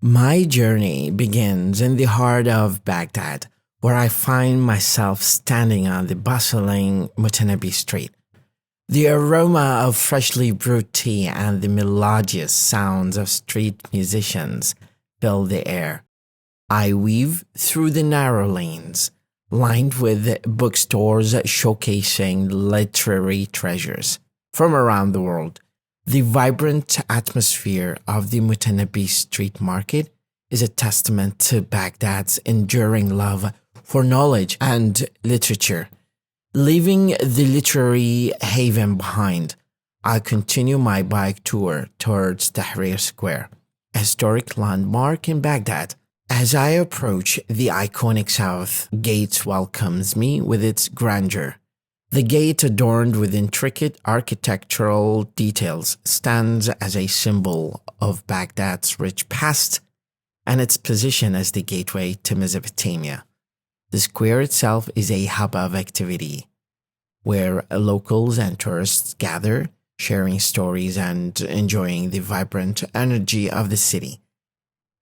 My journey begins in the heart of Baghdad, where I find myself standing on the bustling Mutanabi street. The aroma of freshly brewed tea and the melodious sounds of street musicians fill the air. I weave through the narrow lanes, lined with bookstores showcasing literary treasures from around the world. The vibrant atmosphere of the Mutanabi street market is a testament to Baghdad's enduring love for knowledge and literature. Leaving the literary haven behind, I continue my bike tour towards Tahrir Square, a historic landmark in Baghdad. As I approach, the iconic South Gate welcomes me with its grandeur. The gate, adorned with intricate architectural details, stands as a symbol of Baghdad's rich past and its position as the gateway to Mesopotamia. The square itself is a hub of activity, where locals and tourists gather, sharing stories and enjoying the vibrant energy of the city.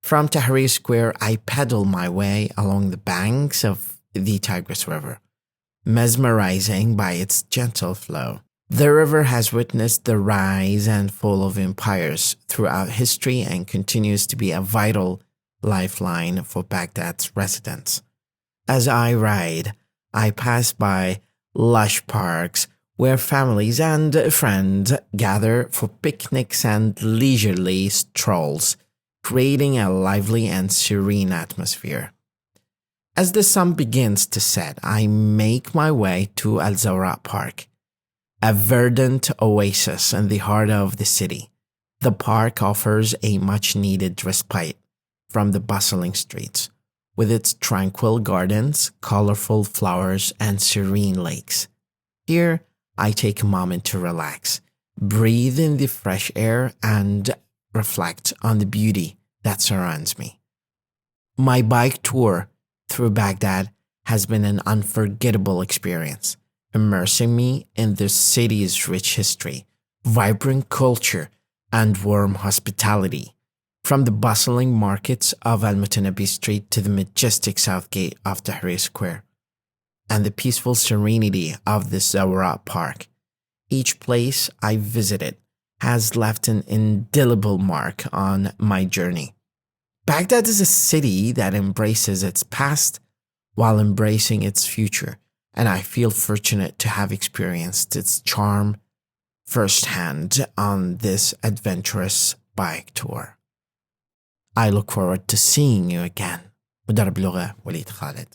From Tahrir Square, I pedal my way along the banks of the Tigris River, mesmerizing by its gentle flow. The river has witnessed the rise and fall of empires throughout history and continues to be a vital lifeline for Baghdad's residents. As I ride, I pass by lush parks where families and friends gather for picnics and leisurely strolls, creating a lively and serene atmosphere. As the sun begins to set, I make my way to Zara Park, a verdant oasis in the heart of the city. The park offers a much-needed respite from the bustling streets, with its tranquil gardens, colorful flowers, and serene lakes. Here, I take a moment to relax, breathe in the fresh air, and reflect on the beauty that surrounds me. My bike tour through Baghdad has been an unforgettable experience, immersing me in the city's rich history, vibrant culture, and warm hospitality. From the bustling markets of Al-Mutanabi Street to the majestic south gate of Tahrir Square, and the peaceful serenity of the Zara Park, each place I visited has left an indelible mark on my journey. Baghdad is a city that embraces its past while embracing its future, and I feel fortunate to have experienced its charm firsthand on this adventurous bike tour. I look forward to seeing you again. مدرب لغة وليد خالد.